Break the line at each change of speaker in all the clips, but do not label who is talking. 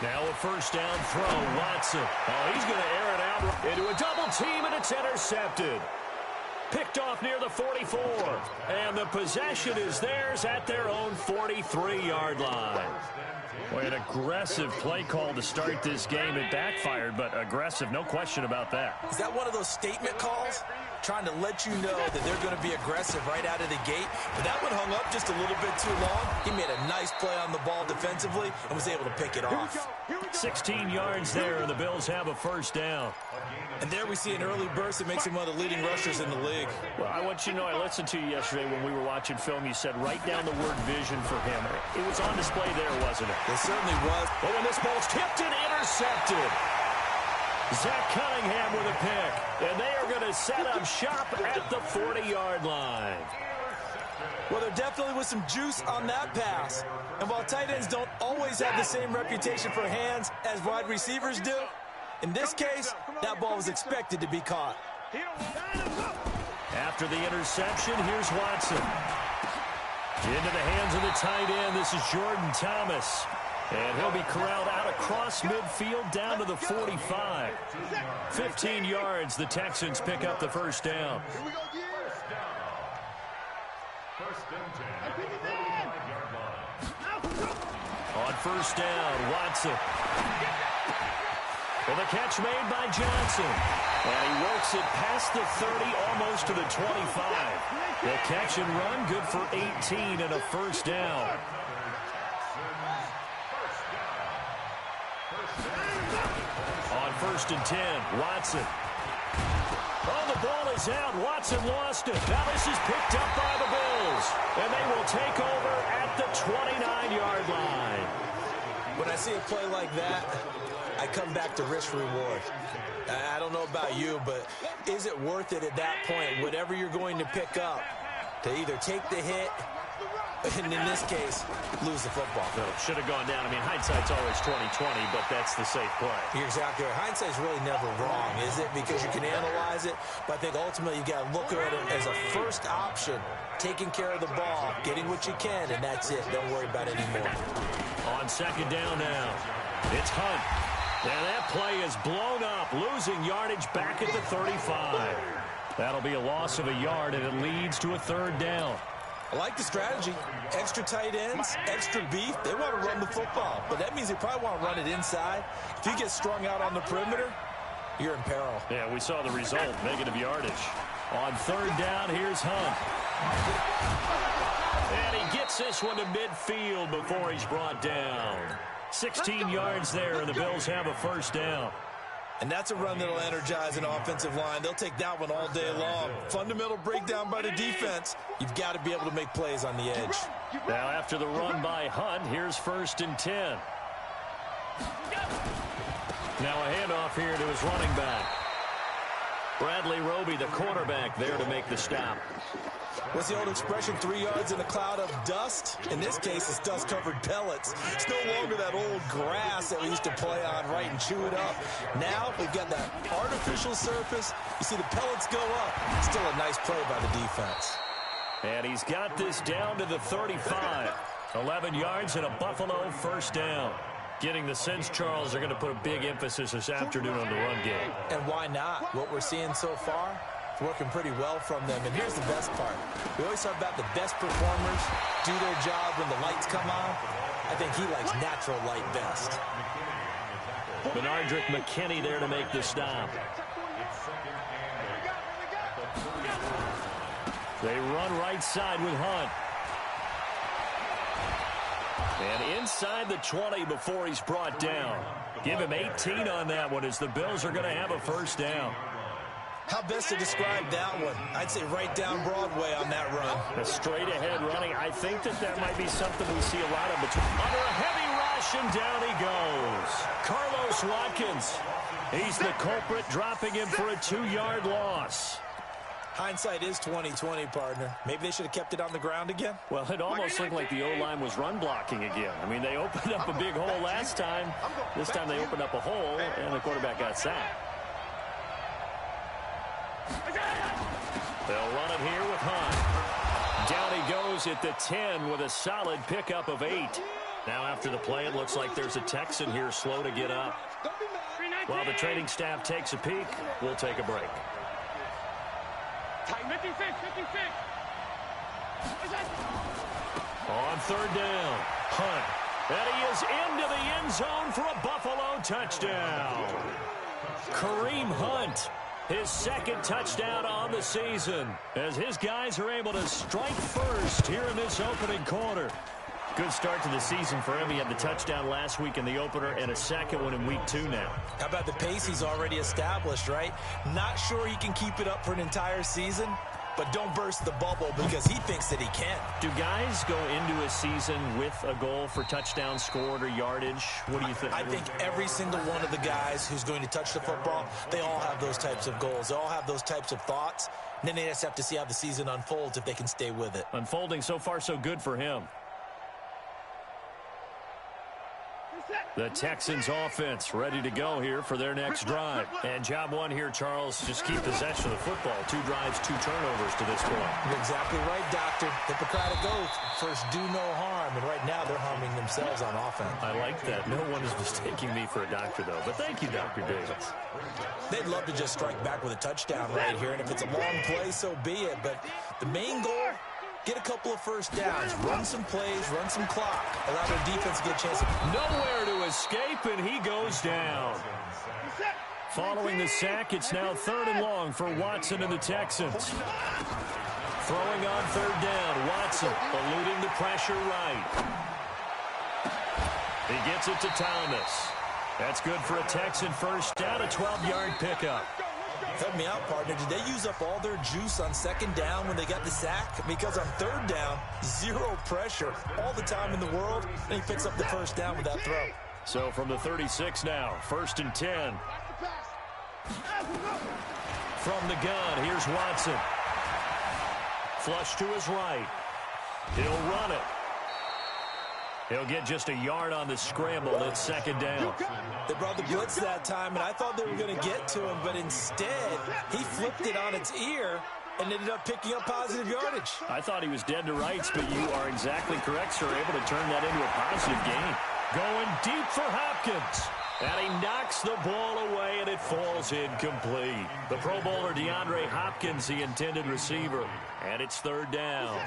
Now a first down throw, Watson. Oh, he's going to air it out into a double team, and it's intercepted. Picked off near the 44. And the possession is theirs at their own 43-yard line. Boy, an aggressive play call to start this game. It backfired, but aggressive, no question about that.
Is that one of those statement calls? Trying to let you know that they're going to be aggressive right out of the gate. But that one hung up just a little bit too long. He made a nice play on the ball defensively and was able to pick it off.
16 yards there, and the Bills have a first down.
And there we see an early burst that makes him one of the leading rushers in the league.
Well, I want you to know, I listened to you yesterday when we were watching film. You said write down the word vision for him. It was on display there, wasn't it?
It certainly was.
But when this ball's tipped and intercepted, Zach Cunningham with a pick. And they are going to set up shop at the 40-yard line.
Well, there definitely was some juice on that pass. And while tight ends don't always have the same reputation for hands as wide receivers do, in this case, that ball was expected to be caught.
After the interception, here's Watson. Into the hands of the tight end. This is Jordan Thomas. And he'll be corralled out across midfield down to the 45. 15 yards, the Texans pick up the first down. On first down, Watson. Well, the catch made by Johnson. And he works it past the 30, almost to the 25. The catch and run, good for 18 and a first down. On first and 10, Watson. Oh, the ball is out. Watson lost it. Now this is picked up by the Bills. And they will take over at the 29-yard line.
When I see a play like that, I come back to risk-reward. I don't know about you, but is it worth it at that point, whatever you're going to pick up, to either take the hit, and in this case, lose the football?
No, should have gone down. I mean, hindsight's always 20/20, but that's the safe play.
You're exactly right. Hindsight's really never wrong, is it? Because you can analyze it, but I think ultimately you got to look at it as a first option, taking care of the ball, getting what you can, and that's it. Don't worry about it anymore.
On second down now, it's Hunt. And that play is blown up, losing yardage back at the 35. That'll be a loss of a yard, and it leads to a third down.
I like the strategy. Extra tight ends, extra beef. They want to run the football, but that means they probably want to run it inside. If you get strung out on the perimeter, you're in peril.
Yeah, we saw the result, negative yardage. On third down, here's Hunt. And he gets this one to midfield before he's brought down. 16 yards there, and the Bills have a first down.
And that's a run that'll energize an offensive line. They'll take that one all day long. Fundamental breakdown by the defense. You've got to be able to make plays on the edge.
Now after the run by Hunt, here's first and 10. Now a handoff here to his running back. Bradley Roby, the quarterback, there to make the stop.
What's the old expression, 3 yards in a cloud of dust? In this case, it's dust-covered pellets. It's no longer that old grass that we used to play on, right, and chew it up. Now we've got that artificial surface. You see the pellets go up. Still a nice play by the defense.
And he's got this down to the 35. 11 yards and a Buffalo first down. Getting the sense, Charles, are going to put a big emphasis this afternoon on the run game.
And why not? What we're seeing so far, it's working pretty well from them. And here's the best part. We always talk about the best performers do their job when the lights come on. I think he likes natural light best.
Benardrick McKinney there to make the stop. They run right side with Hunt. And inside the 20 before he's brought down. Give him 18 on that one as the Bills are going to have a first down.
How best to describe that one? I'd say right down Broadway on that run.
A straight ahead running. I think that might be something we see a lot of between. Under a heavy rush, and down he goes. Carlos Watkins. He's the culprit, dropping him for a 2-yard loss.
Hindsight is 20/20, partner. Maybe they should have kept it on the ground again.
Well, it almost looked like the O-line was run blocking again. I mean, they opened up a big hole last time. This time they opened up a hole, and the quarterback got sacked. They'll run him here with Hunt. Down he goes at the 10 with a solid pickup of 8. Now after the play, it looks like there's a Texan here slow to get up. While the training staff takes a peek, we'll take a break. On third down, Hunt. And he is into the end zone for a Buffalo touchdown. Kareem Hunt, his second touchdown on the season, as his guys are able to strike first here in this opening quarter. Good start to the season for him. He had the touchdown last week in the opener and a second one in week 2 now.
How about the pace he's already established, right? Not sure he can keep it up for an entire season, but don't burst the bubble because he thinks that he can.
Do guys go into a season with a goal for touchdowns scored or yardage? What do you think?
I think every single one of the guys who's going to touch the football, they all have those types of goals. They all have those types of thoughts. And then they just have to see how the season unfolds if they can stay with it.
Unfolding so far so good for him. The Texans offense ready to go here for their next drive. And job one here, Charles, just keep possession of the football. 2 drives, 2 turnovers to this point.
You're exactly right, Doctor. Hippocratic oath. First, do no harm. And right now, they're harming themselves on offense.
I like that. No one is mistaking me for a doctor, though. But thank you, Dr. Davis.
They'd love to just strike back with a touchdown right here. And if it's a long play, so be it. But the main goal, get a couple of first downs, run some plays, run some clock, allow their defense to get a chance.
Nowhere to escape, and he goes down. Following the sack, it's now 3rd and long for Watson and the Texans. Throwing on 3rd down, Watson eluding the pressure right. He gets it to Thomas. That's good for a Texan first down, a 12-yard pickup.
Help me out, partner. Did they use up all their juice on 2nd down when they got the sack? Because on 3rd down, 0 pressure all the time in the world, and he picks up the first down with that throw.
So from the 36 now, 1st and 10. From the gun, here's Watson. Flush to his right. He'll run it. He'll get just a yard on the scramble. It's 2nd down.
They brought the blitz that time, and I thought they were going to get to him, but instead, he flipped it on its ear and ended up picking up positive yardage.
I thought he was dead to rights, but you are exactly correct, sir. Able to turn that into a positive gain. Going deep for Hopkins. And he knocks the ball away, and it falls incomplete. The Pro Bowler DeAndre Hopkins, the intended receiver. And it's 3rd down.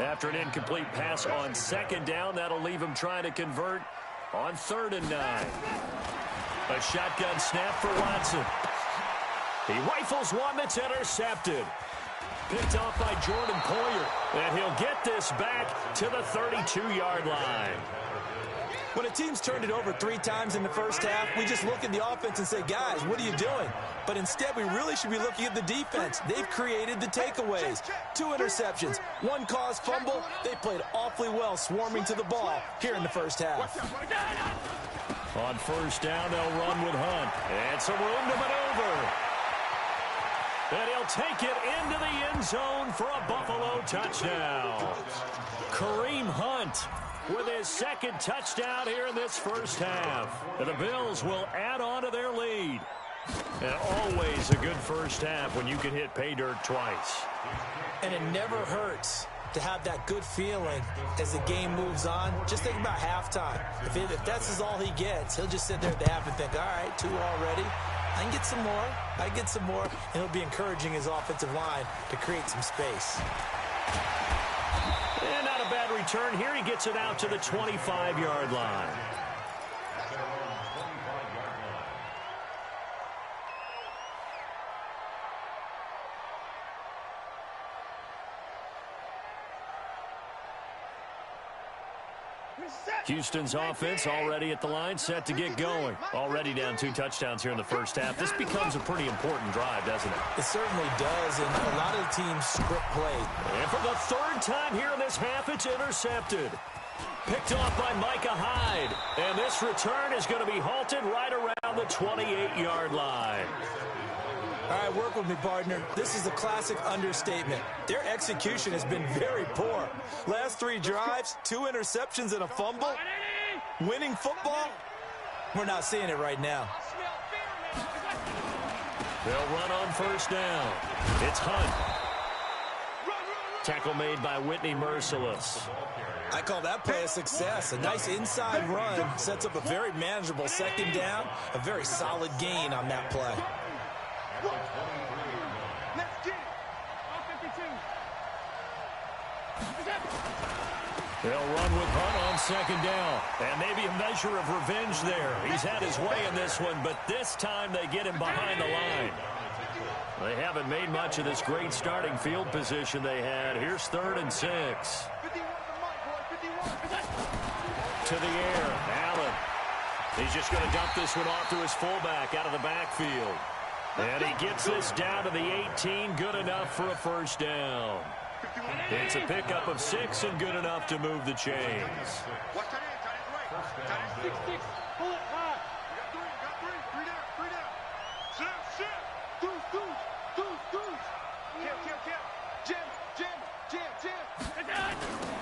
After an incomplete pass on 2nd down, that'll leave him trying to convert on 3rd and 9. A shotgun snap for Watson. He rifles one that's intercepted. Picked off by Jordan Poyer. And he'll get this back to the 32-yard line.
When a team's turned it over 3 times in the first half, we just look at the offense and say, guys, what are you doing? But instead, we really should be looking at the defense. They've created the takeaways. 2 interceptions, 1 caused fumble. They played awfully well swarming to the ball here in the first half.
On 1st down, they'll run with Hunt. And some room to maneuver. And he'll take it into the end zone for a Buffalo touchdown. Kareem Hunt with his 2nd touchdown here in this first half. And the Bills will add on to their lead. And always a good first half when you can hit pay dirt twice.
And it never hurts to have that good feeling as the game moves on. Just think about halftime. If that's all he gets, he'll just sit there at the half and think, all right, 2 already. I can get some more. I can get some more. And he'll be encouraging his offensive line to create some space.
And not a bad return here. He gets it out to the 25-yard line. Houston's offense already at the line, set to get going. Already down 2 touchdowns here in the first half. This becomes a pretty important drive, doesn't it?
It certainly does, and a lot of the teams script play.
And for the 3rd time here in this half, it's intercepted. Picked off by Micah Hyde. And this return is going to be halted right around the 28-yard line.
All right, work with me, partner. This is a classic understatement. Their execution has been very poor. Last 3 drives, 2 interceptions and a fumble. Winning football? We're not seeing it right now.
They'll run on 1st down. It's Hunt. Tackle made by Whitney Merciless.
I call that play a success. A nice inside run sets up a very manageable second down. A very solid gain on that play.
They'll run with Hunt on second down. And maybe a measure of revenge there. He's had his way in this one, but this time they get him behind the line. They haven't made much of this great starting field position they had. Here's 3rd and 6. To the air, Allen. He's just going to dump this one off to his fullback out of the backfield. And he gets this down to the 18, good enough for a first down. It's a pickup of 6 and good enough to move the chains.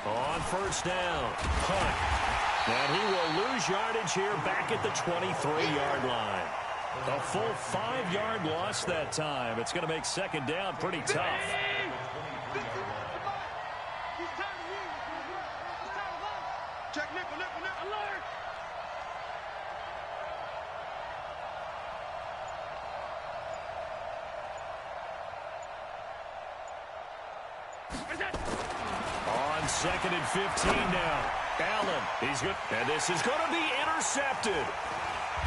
On first down, Hunt. And he will lose yardage here back at the 23-yard line. A full 5-yard loss that time. It's going to make second down pretty tough. On 2nd and 15 now. Allen, he's good. And this is going to be intercepted.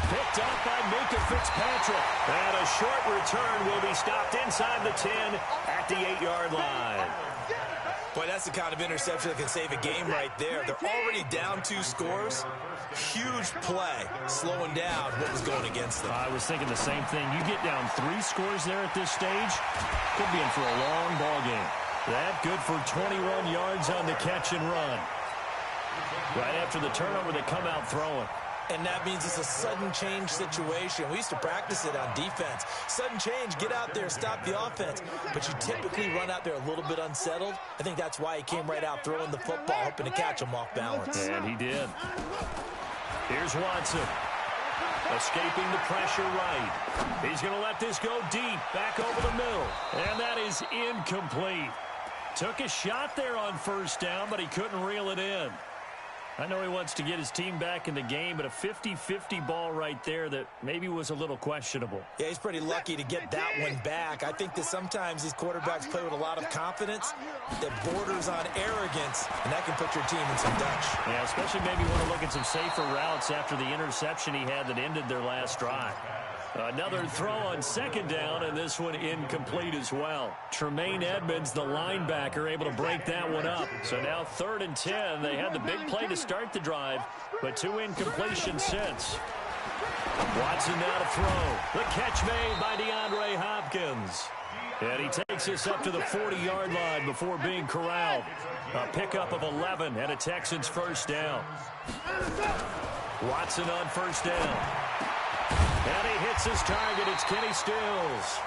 Picked up by Minka Fitzpatrick. And a short return will be stopped inside the 10 at the 8-yard line.
Boy, that's the kind of interception that can save a game right there. They're already down 2 scores. Huge play, slowing down what was going against them.
I was thinking the same thing. You get down 3 scores there at this stage, could be in for a long ball game. That good for 21 yards on the catch and run. Right after the turnover, they come out throwing.
And that means it's a sudden change situation. We used to practice it on defense. Sudden change, get out there, stop the offense. But you typically run out there a little bit unsettled. I think that's why he came right out throwing the football, hoping to catch him off balance.
And he did. Here's Watson. Escaping the pressure right. He's going to let this go deep, back over the middle. And that is incomplete. Took a shot there on first down, but he couldn't reel it in. I know he wants to get his team back in the game, but a 50-50 ball right there that maybe was a little questionable.
Yeah, he's pretty lucky to get that one back. I think that sometimes these quarterbacks play with a lot of confidence that borders on arrogance, and that can put your team in some Dutch.
Yeah, especially maybe want to look at some safer routes after the interception he had that ended their last drive. Another throw on second down, and this one incomplete as well. Tremaine Edmonds, the linebacker, able to break that one up. So now 3rd and 10. They had the big play to start the drive, but 2 incompletions since. Watson now to throw. The catch made by DeAndre Hopkins. And he takes us up to the 40-yard line before being corralled. A pickup of 11 and a Texans first down. Watson on first down. And he hits his target. It's Kenny Stills.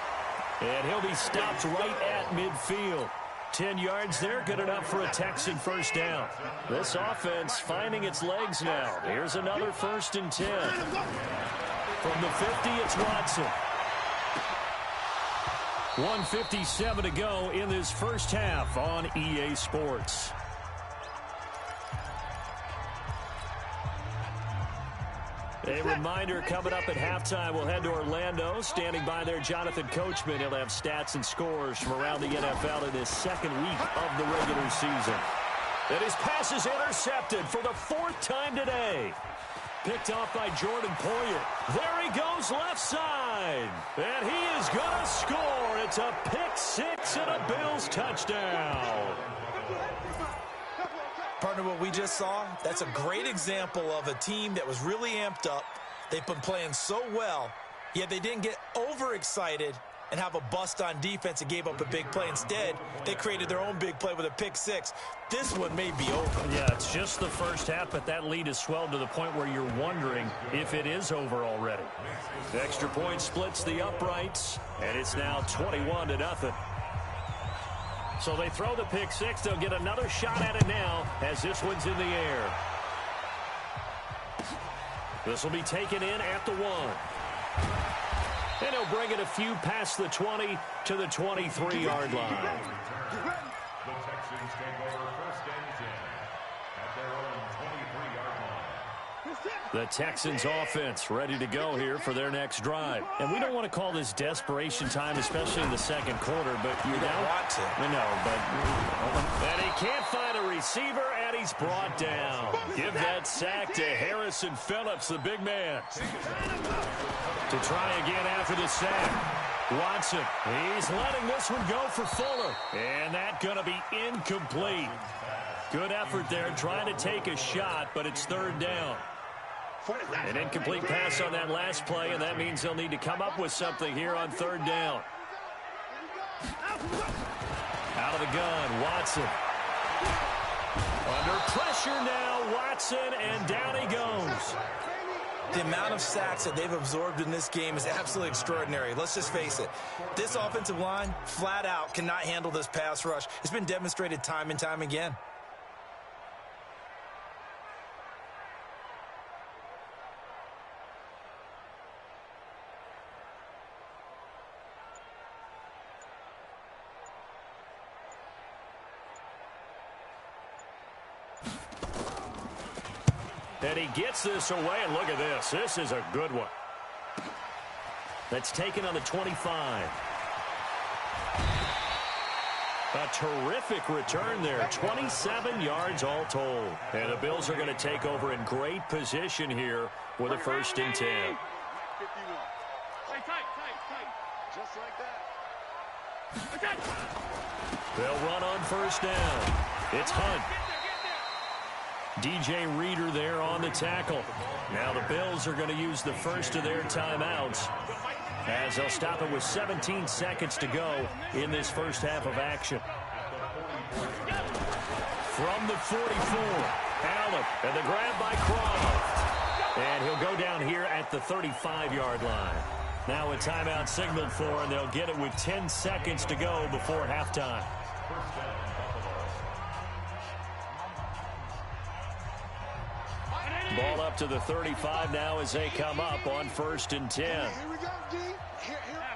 And he'll be stopped right at midfield. 10 yards there, good enough for a Texan first down. This offense finding its legs now. Here's another 1st and 10. From the 50, it's Watson. 1:57 to go in this first half on EA Sports. A reminder, coming up at halftime, we'll head to Orlando. Standing by there, Jonathan Coachman. He'll have stats and scores from around the NFL in his 2nd week of the regular season. And his pass is intercepted for the 4th time today. Picked off by Jordan Poyer. There he goes left side. And he is going to score. It's a pick 6 and a Bills touchdown.
Partner, what we just saw, that's a great example of a team that was really amped up. They've been playing so well, yet they didn't get overexcited and have a bust on defense and gave up a big play. Instead, they created their own big play with a pick 6. This one may be over.
Yeah, it's just the first half, but that lead has swelled to the point where you're wondering if it is over already. The extra point splits the uprights, and it's now 21-0. So they throw the pick 6. They'll get another shot at it now as this one's in the air. This will be taken in at the 1. And he'll bring it a few past the 20 to the 23-yard line.
Texans take over 1st and 10 at their own 23-yard line.
The Texans offense ready to go here for their next drive. And we don't want to call this desperation time, especially in the second quarter, but you don't
want to.
I know, but... And he can't find a receiver, and he's brought down. Give that sack to Harrison Phillips, the big man. To try again after the sack. Watson, he's letting this one go for Fuller. And that's going to be incomplete. Good effort there, trying to take a shot, but it's 3rd down. An incomplete pass on that last play, and that means they'll need to come up with something here on 3rd down. Out of the gun, Watson. Under pressure now, Watson, and down he goes.
The amount of sacks that they've absorbed in this game is absolutely extraordinary. Let's just face it. This offensive line, flat out, cannot handle this pass rush. It's been demonstrated time and time again.
And he gets this away, and look at this. This is a good one. That's taken on the 25. A terrific return there. 27 yards all told. And the Bills are going to take over in great position here with a 1st and 10.
Just like that.
They'll run on 1st down. It's Hunt. DJ Reader there on the tackle. Now the Bills are going to use the first of their timeouts as they'll stop it with 17 seconds to go in this first half of action. From the 44, Allen, and the grab by Croft. And he'll go down here at the 35-yard line. Now a timeout signaled for, and they'll get it with 10 seconds to go before halftime. Ball up to the 35 now as they come up on 1st and 10.
Here we go, D. Here I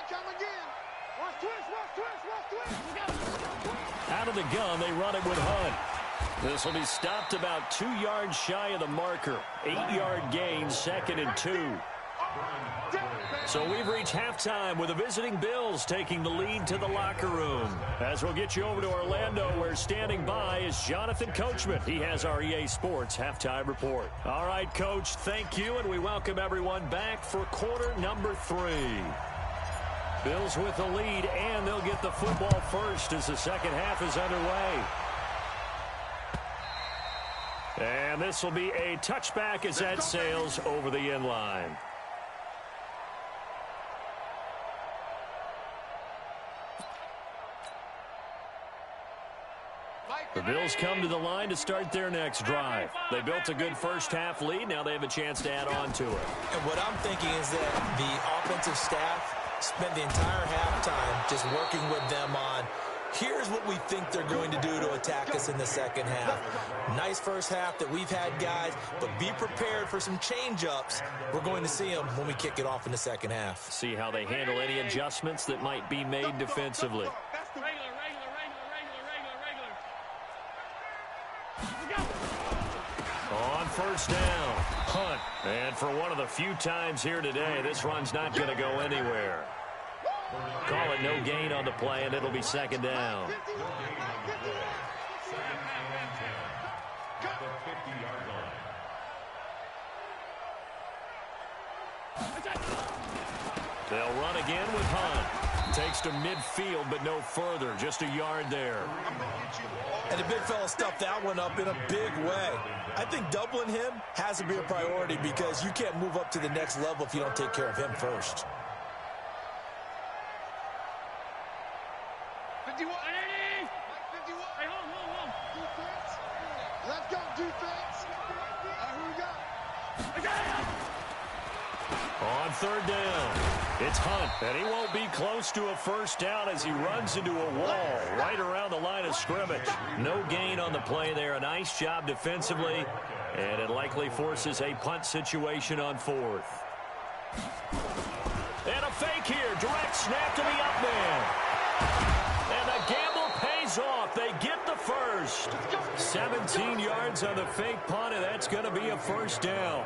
come again. Watch twist.
Out of the gun, they run it with Hunt. This will be stopped about 2 yards shy of the marker. 8-yard gain, 2nd and 2. So we've reached halftime with the visiting Bills taking the lead to the locker room. As we'll get you over to Orlando, where standing by is Jonathan Coachman. He has our EA Sports halftime report. All right, Coach, thank you, and we welcome everyone back for quarter number 3. Bills with the lead, and they'll get the football first as the second half is underway. And this will be a touchback as that sails over the end line. The Bills come to the line to start their next drive. They built a good first half lead. Now they have a chance to add on to it.
And what I'm thinking is that the offensive staff spent the entire halftime just working with them on, here's what we think they're going to do to attack us in the second half. Nice first half that we've had, guys, but be prepared for some change-ups. We're going to see them when we kick it off in the second half.
See how they handle any adjustments that might be made defensively. On 1st down, Hunt. And for one of the few times here today, this run's not going to go anywhere. Call it no gain on the play, and it'll be 2nd down. They'll run again with Hunt. Takes to midfield, but no further. Just a yard there.
And the big fella stuffed that one up in a big way. I think doubling him has to be a priority because you can't move up to the next level if you don't take care of him first.
51. 51. Hey, hold. Defense. Let's go, defense. Here we go.
On 3rd down, it's Hunt, and he won't be close to a first down as he runs into a wall right around the line of scrimmage. No gain on the play there. A nice job defensively, and it likely forces a punt situation on 4th. And a fake here. Direct snap to the up man. And the 17 yards on the fake punt, and that's going to be a first down.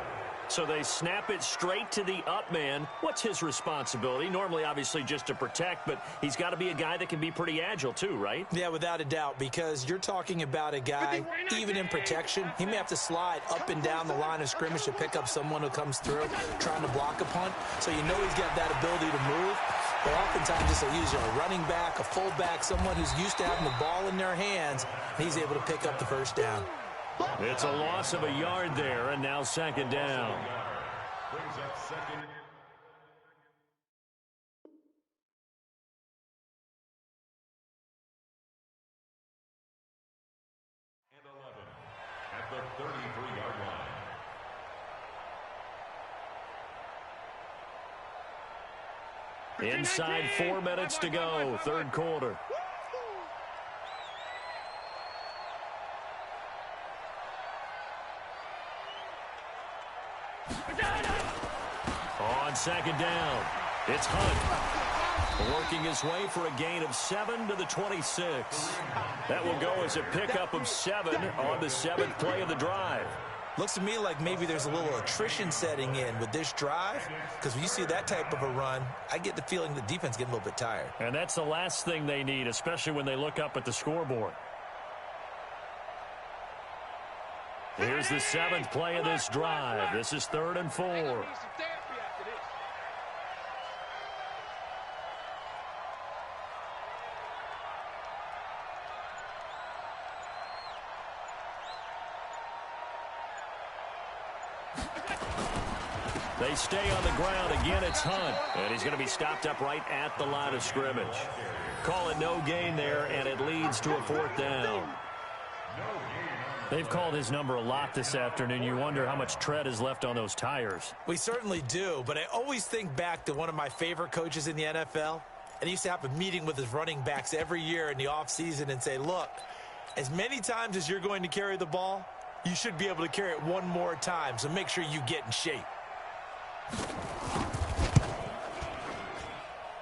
So they snap it straight to the up man. What's his responsibility? Normally, obviously, just to protect, but he's got to be a guy that can be pretty agile too, right?
Yeah, without a doubt, because you're talking about a guy, even in protection, he may have to slide up and down the line of scrimmage to pick up someone who comes through trying to block a punt. So you know he's got that ability to move. But oftentimes, just a user, a running back, a fullback, someone who's used to having the ball in their hands, he's able to pick up the first down.
It's a loss of a yard there, and now second down.
Brings up second. And 11 at the 33-yard line.
Inside 4 minutes to go, third quarter. On second down, it's Hunt working his way for a gain of 7 to the 26. That will go as a pickup of 7 on the 7th play of the drive.
Looks to me like maybe there's a little attrition setting in with this drive, because when you see that type of a run, I get the feeling the defense getting a little bit tired.
And that's the last thing they need, especially when they look up at the scoreboard. Here's the 7th play of this drive. This is 3rd and 4. They stay on the ground. Again, it's Hunt. And he's going to be stopped up right at the line of scrimmage. Call it no gain there, and it leads to a 4th down. They've called his number a lot this afternoon. You wonder how much tread is left on those tires.
We certainly do, but I always think back to one of my favorite coaches in the NFL, and he used to have a meeting with his running backs every year in the offseason and say, look, as many times as you're going to carry the ball, you should be able to carry it one more time, so make sure you get in shape.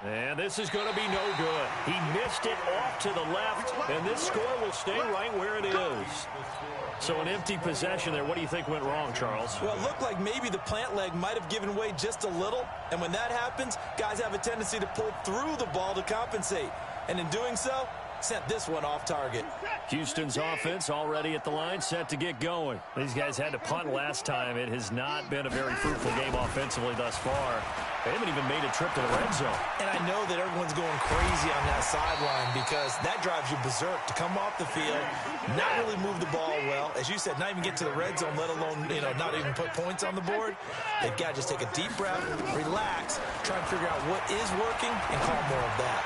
And this is going to be no good. He missed it off to the left, and this score will stay right where it is. So an empty possession there. What do you think went wrong, Charles?
Well, it looked like maybe the plant leg might have given way just a little, and when that happens, guys have a tendency to pull through the ball to compensate. And in doing so, sent this one off target.
Houston's offense already at the line, set to get going. These guys had to punt last time. It has not been a very fruitful game offensively thus far. They haven't even made a trip to the red zone.
And I know that everyone's going crazy on that sideline because that drives you berserk to come off the field, not really move the ball well. As you said, not even get to the red zone, let alone, not even put points on the board. They've got to just take a deep breath, relax, try and figure out what is working, and call more of that.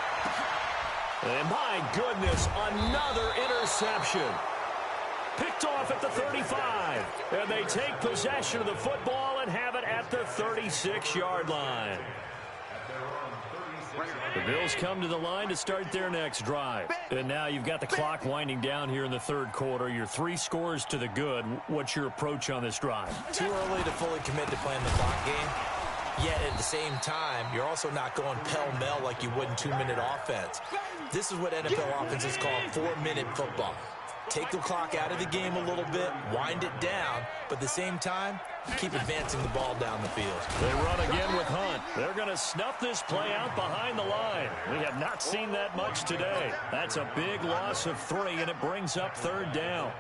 And my goodness, another interception. Picked off at the 35. And they take possession of the football and have it at the 36-yard line. The Bills come to the line to start their next drive. And now you've got the clock winding down here in the third quarter. You're 3 scores to the good. What's your approach on this drive?
Too early to fully commit to playing the clock game. Yet at the same time, you're also not going pell-mell like you would in 2-minute offense. This is what NFL offenses call 4-minute football. Take the clock out of the game a little bit, wind it down, but at the same time, keep advancing the ball down the field.
They run again with Hunt. They're going to snuff this play out behind the line. We have not seen that much today. That's a big loss of 3, and it brings up 3rd down.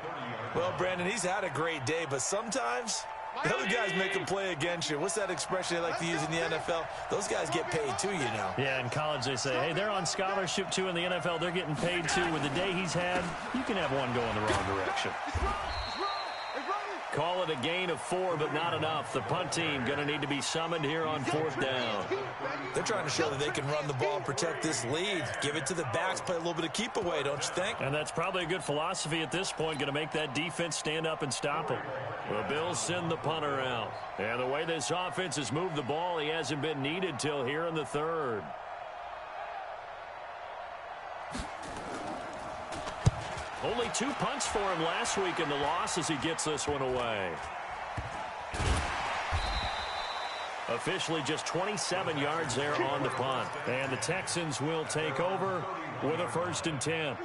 Well, Brandon, he's had a great day, but sometimes the other guys make a play against you. What's that expression they like to use in the NFL? Those guys get paid too,
Yeah, in college they say, hey, they're on scholarship too. In the NFL, they're getting paid too. With the day he's had, you can have one go in the wrong direction. Call it a gain of 4, but not enough. The punt team going to need to be summoned here on 4th down.
They're trying to show that they can run the ball and protect this lead. Give it to the backs, play a little bit of keep away, don't you think?
And that's probably a good philosophy at this point, going to make that defense stand up and stop them. The Bills send the punter out. And the way this offense has moved the ball, he hasn't been needed till here in the 3rd. Only 2 punts for him last week in the loss as he gets this one away. Officially just 27 yards there on the punt. And the Texans will take over with a 1st and 10.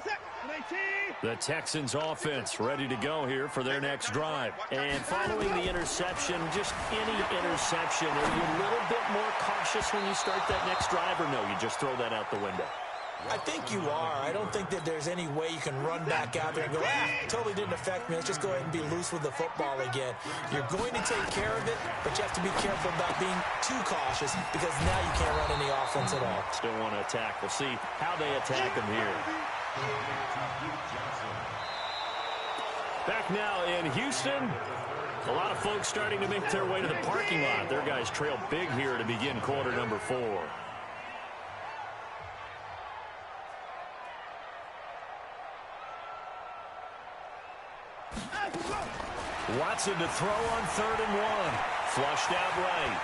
The Texans offense ready to go here for their next drive. And following the interception, just any interception, are you a little bit more cautious when you start that next drive, or no, you just throw that out the window?
I think you are. I don't think that there's any way you can run back out there and go, totally didn't affect me. Let's just go ahead and be loose with the football again. You're going to take care of it, but you have to be careful about being too cautious because now you can't run any offense at all.
Still want to attack. We'll see how they attack him here. Back now in Houston. A lot of folks starting to make their way to the parking lot. Their guys trail big here to begin quarter number 4. Watson to throw on 3rd and 1. Flushed out right.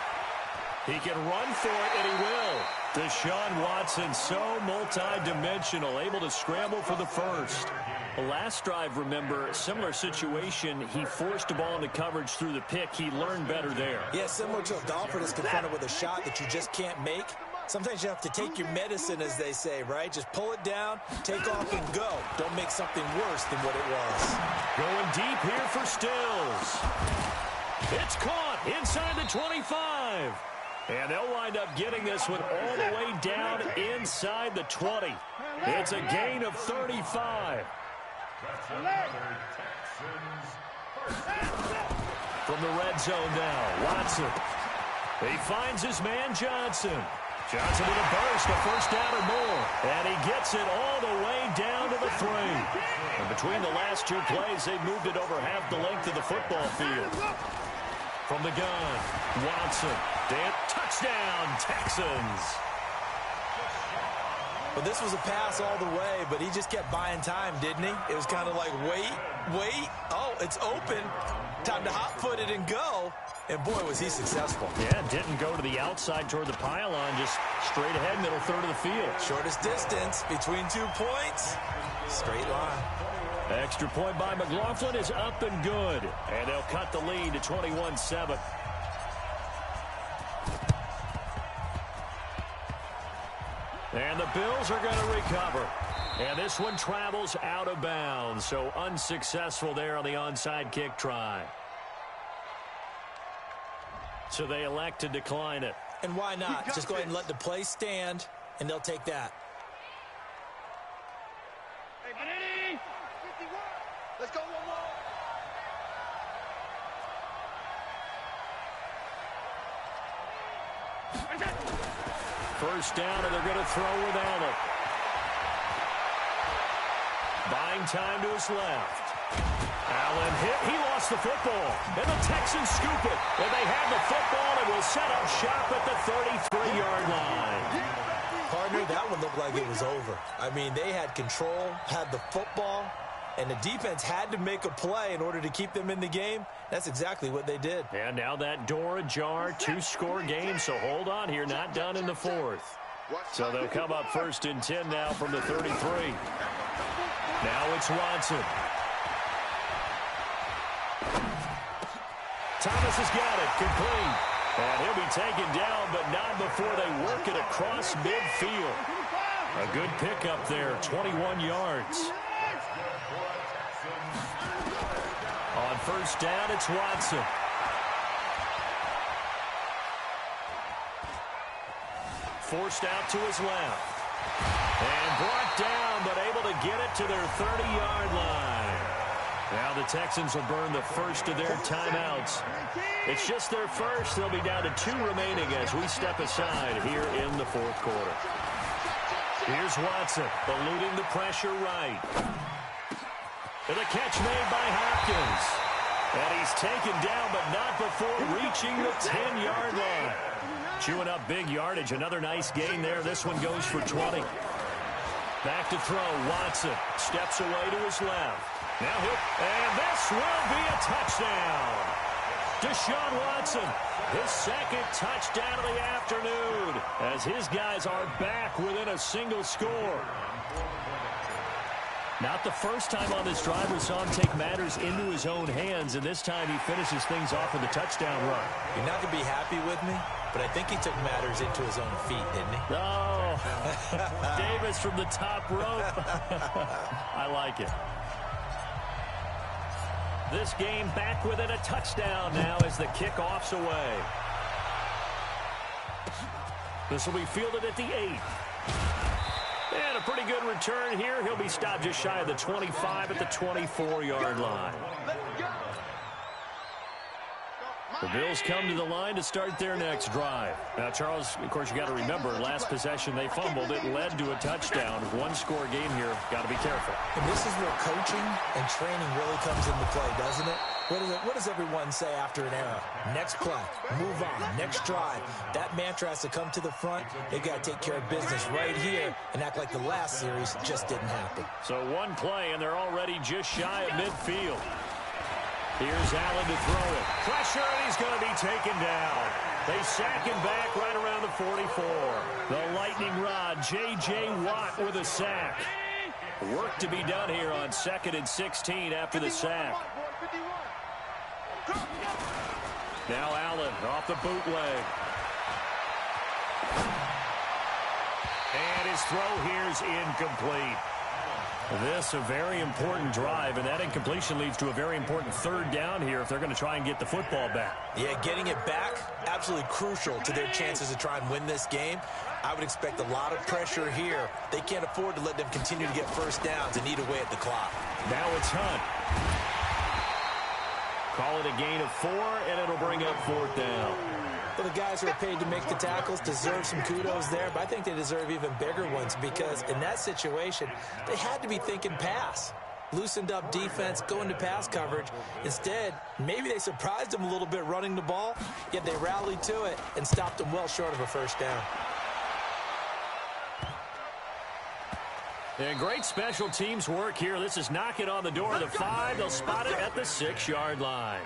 He can run for it, and he will. Deshaun Watson, so multi-dimensional, able to scramble for the first. The last drive, remember, similar situation. He forced the ball into coverage through the pick. He learned better there.
Yeah, similar to a golfer that's confronted with a shot that you just can't make. Sometimes you have to take your medicine, as they say, right? Just pull it down, take off, and go. Don't make something worse than what it was.
Going deep here for Stills. It's caught inside the 25. And they'll wind up getting this one all the way down inside the 20. It's a gain of 35. From the red zone now, Watson. He finds his man Johnson. Johnson with a burst, a first down or more. And he gets it all the way down to the 3. And between the last 2 plays, they've moved it over half the length of the football field. From the gun, Watson. Touchdown, Texans.
But this was a pass all the way, but he just kept buying time, didn't he? It was kind of like, wait. Oh, it's open. Time to hot-foot it and go. And, boy, was he successful.
Yeah, didn't go to the outside toward the pylon, just straight ahead, middle third of the field.
Shortest distance between 2 points. Straight line.
Extra point by McLaughlin is up and good. And they'll cut the lead to 21-7. And the Bills are going to recover. And this one travels out of bounds. So unsuccessful there on the onside kick try. So they elect to decline it.
And why not? Just go ahead and let the play stand, and they'll take that.
Hey, Benny! 51. Let's go one more.
First down, and they're going to throw with Allen. Buying time to his left. Allen hit. He lost the football. And the Texans scoop it. And they have the football and will set up shop at the 33-yard line.
Partner, that one looked like it was over. I mean, they had control, had the football, and the defense had to make a play in order to keep them in the game. That's exactly what they did.
And now that door ajar, 2-score game, so hold on here, not done in the 4th. So they'll come up 1st and 10 now from the 33. Now it's Watson. Thomas has got it, complete. And he'll be taken down, but not before they work it across midfield. A good pickup there, 21 yards. On first down, it's Watson. Forced out to his left. And brought down, but able to get it to their 30-yard line. Now the Texans will burn the first of their timeouts. It's just their first. They'll be down to 2 remaining as we step aside here in the 4th quarter. Here's Watson, eluding the pressure right. And the catch made by Hopkins. And he's taken down, but not before reaching the 10-yard line. Chewing up big yardage. Another nice gain there. This one goes for 20. Back to throw. Watson steps away to his left. Now and this will be a touchdown. Deshaun Watson, his 2nd touchdown of the afternoon, as his guys are back within a single score. Not the first time on this drive we saw him take matters into his own hands, and this time he finishes things off with a touchdown run.
You're not going to be happy with me, but I think he took matters into his own feet, didn't he?
Oh, Davis from the top rope. I like it. This game back within a touchdown now as the kickoff's away. This will be fielded at the 8. And a pretty good return here. He'll be stopped just shy of the 25 at the 24-yard line. The Bills come to the line to start their next drive. Now, Charles, of course, you got to remember, last possession they fumbled. It led to a touchdown. One-score game here. Got to be careful.
And this is where coaching and training really comes into play, doesn't it? What does everyone say after an error? Next play, move on, next drive. That mantra has to come to the front. They've got to take care of business right here and act like the last series just didn't happen.
So one play, and they're already just shy of midfield. Here's Allen to throw it. Pressure, and he's going to be taken down. They sack him back right around the 44. The lightning rod, J.J. Watt with a sack. Work to be done here on 2nd and 16 after the sack. Now Allen off the bootleg. And his throw here is incomplete. This a very important drive, and that incompletion leads to a very important 3rd down here if they're going to try and get the football back.
Yeah, getting it back, absolutely crucial to their chances to try and win this game. I would expect a lot of pressure here. They can't afford to let them continue to get first downs and eat away at the clock.
Now it's Hunt. Call it a gain of 4, and it'll bring up 4th down.
Well, the guys who are paid to make the tackles deserve some kudos there, but I think they deserve even bigger ones because in that situation, they had to be thinking pass. Loosened up defense, going to pass coverage. Instead, maybe they surprised them a little bit running the ball, yet they rallied to it and stopped them well short of a first down.
And great special teams work here. This is knocking on the door of the 5. They'll spot it at the 6-yard line.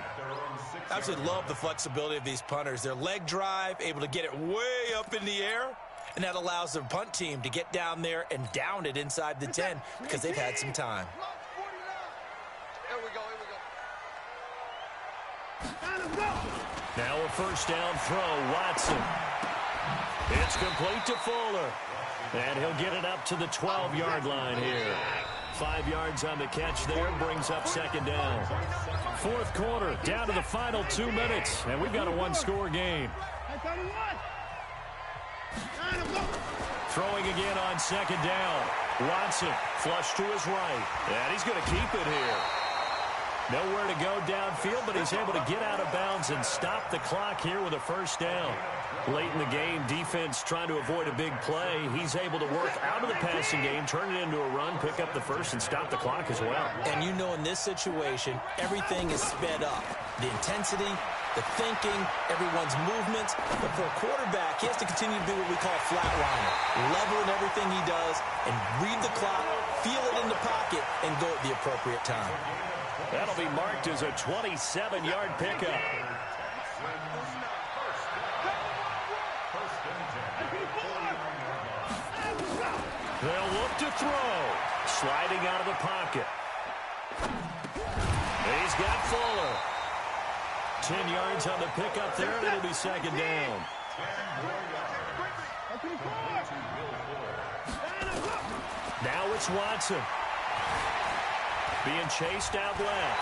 I absolutely love the flexibility of these punters. Their leg drive, able to get it way up in the air, and that allows their punt team to get down there and down it inside the 10 because they've had some time.
Now a first down throw, Watson. It's complete to Fuller. And he'll get it up to the 12-yard line here. 5 yards on the catch there, brings up 2nd down. 4th quarter, down to the final 2 minutes, and we've got a one-score game. Throwing again on 2nd down. Watson, flush to his right, and he's going to keep it here. Nowhere to go downfield, but he's able to get out of bounds and stop the clock here with a first down. Late in the game, defense trying to avoid a big play. He's able to work out of the passing game, turn it into a run, pick up the first, and stop the clock as well.
And you know in this situation, everything is sped up. The intensity, the thinking, everyone's movements. But for a quarterback, he has to continue to be what we call a flatliner. Level in everything he does and read the clock, feel it in the pocket, and go at the appropriate time.
That'll be marked as a 27-yard pickup. They'll look to throw. Sliding out of the pocket. He's got Fuller. 10 yards on the pickup there, and it'll be 2nd down. Now it's Watson. Being chased out left.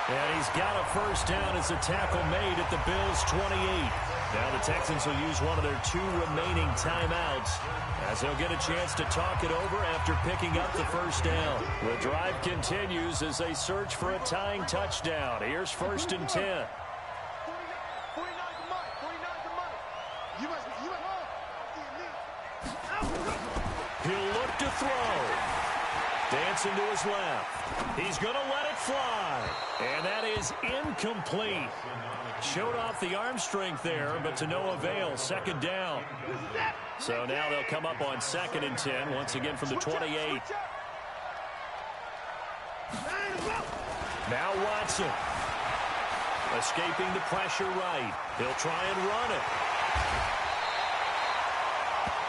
And he's got a first down as a tackle made at the Bills' 28. Now the Texans will use one of their 2 remaining timeouts as they'll get a chance to talk it over after picking up the first down. The drive continues as they search for a tying touchdown. Here's 1st and 10. He'll look to throw. Dancing to his left. He's going to let it fly. And that is incomplete. Showed off the arm strength there, but to no avail. 2nd down. So now they'll come up on 2nd and 10, once again from the 28. Now Watson. Escaping the pressure right. He'll try and run it.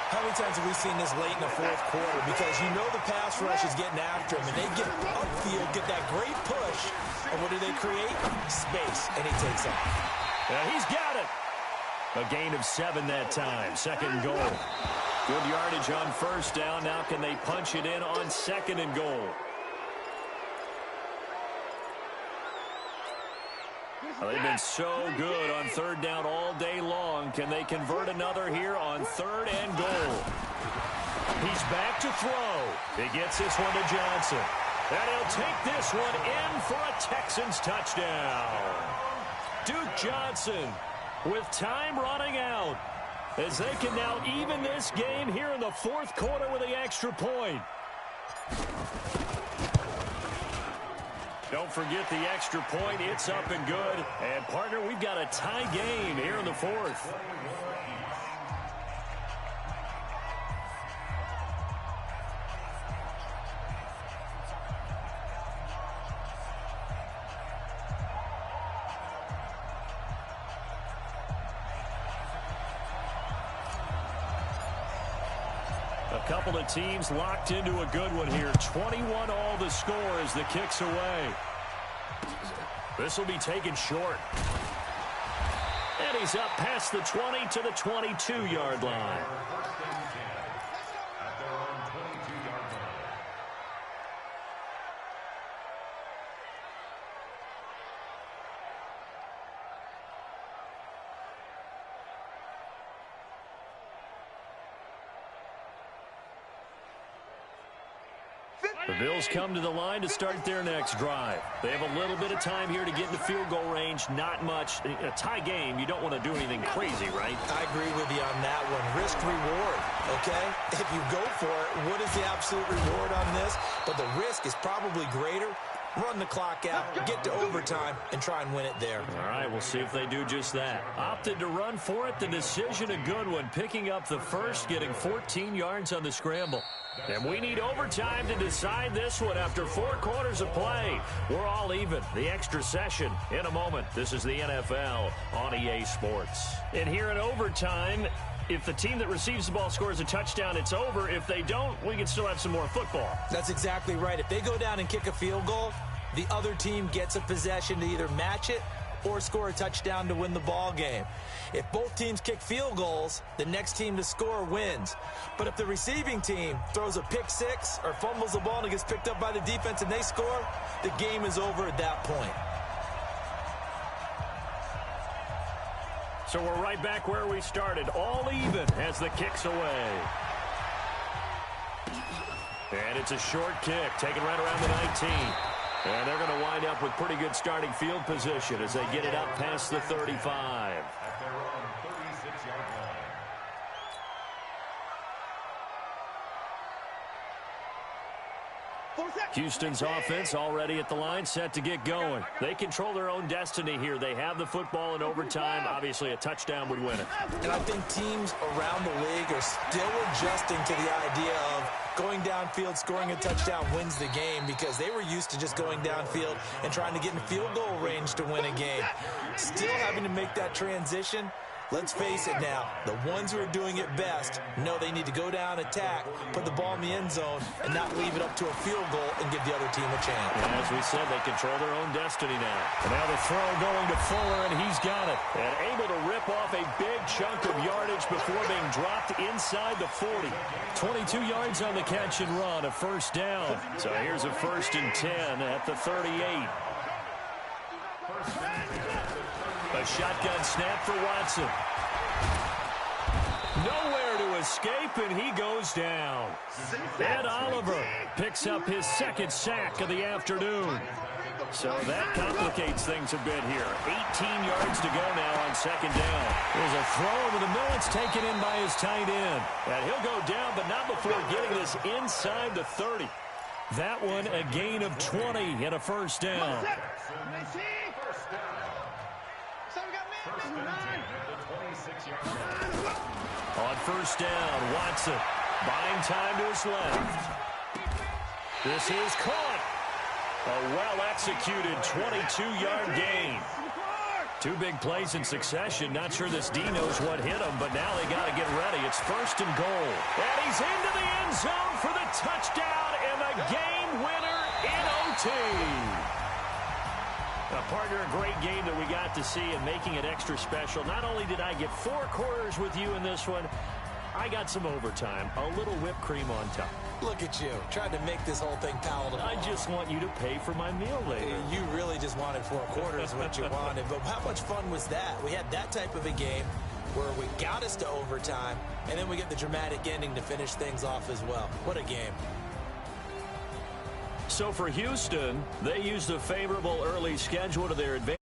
How many times have we seen this late in the 4th quarter? Because you know the pass rush is getting after him, and they get upfield, get that great push, and what do they create? Space, and he takes off.
He's got it. A gain of 7 that time. 2nd and goal. Good yardage on first down. Now can they punch it in on 2nd and goal? Well, they've been so good on third down all day long. Can they convert another here on 3rd and goal? He's back to throw. He gets this one to Johnson. And he'll take this one in for a Texans touchdown. Duke Johnson with time running out as they can now even this game here in the 4th quarter with the extra point. Don't forget the extra point. It's up and good. And, partner, we've got a tie game here in the 4th. A couple of teams locked into a good one here. 21 all the score as the kick's away. This will be taken short. And he's up past the 20 to the 22-yard line. The Bills come to the line to start their next drive. They have a little bit of time here to get in the field goal range. Not much. In a tie game, you don't want to do anything crazy, right?
I agree with you on that one. Risk reward, okay? If you go for it, what is the absolute reward on this? But the risk is probably greater. Run the clock out, get to overtime, and try and win it there.
All right, we'll see if they do just that. Opted to run for it. The decision a good one. Picking up the first, getting 14 yards on the scramble. And we need overtime to decide this one after 4 quarters of play. We're all even. The extra session in a moment. This is the NFL on EA Sports. And here in overtime, if the team that receives the ball scores a touchdown, it's over. If they don't, we can still have some more football.
That's exactly right. If they go down and kick a field goal, the other team gets a possession to either match it or score a touchdown to win the ball game. If both teams kick field goals, the next team to score wins. But if the receiving team throws a pick six or fumbles the ball and it gets picked up by the defense and they score, the game is over at that point.
So we're right back where we started, all even as the kick's away. And it's a short kick, taken right around the 19. And they're going to wind up with pretty good starting field position as they get it up past the 35.
At their own 36-yard line.
Houston's offense already at the line, set to get going. They control their own destiny here. They have the football in overtime. Obviously, a touchdown would win it.
And I think teams around the league are still adjusting to the idea of going downfield, scoring a touchdown wins the game, because they were used to just going downfield and trying to get in field goal range to win a game. Still having to make that transition. Let's face it now, the ones who are doing it best know they need to go down, attack, put the ball in the end zone, and not leave it up to a field goal and give the other team a chance.
And as we said, they control their own destiny now. And now the throw going to Fuller, and he's got it. And able to rip off a big chunk of yardage before being dropped inside the 40. 22 yards on the catch and run, a first down. So here's a 1st and 10 at the 38. A shotgun snap for Watson. Nowhere to escape, and he goes down. Ed Oliver picks up his 2nd sack of the afternoon. So that complicates things a bit here. 18 yards to go now on 2nd down. There's a throw over the middle. It's taken in by his tight end. And he'll go down, but not before getting this inside the 30. That one a gain of 20 and a first down. On first down, Watson buying time to his left. This is caught. A well-executed 22-yard gain. 2 big plays in succession. Not sure this D knows what hit him, but now they got to get ready. It's 1st and goal. And he's into the end zone for the touchdown and the game winner in OT. Partner, a great game that we got to see and making it extra special. Not only did I get 4 quarters with you in this one, I got some overtime, a little whipped cream on top.
Look at you, trying to make this whole thing palatable.
I just want you to pay for my meal later.
You really just wanted 4 quarters what you wanted, but how much fun was that? We had that type of a game where we got us to overtime, and then we get the dramatic ending to finish things off as well. What a game.
So for Houston, they used a favorable early schedule to their advantage.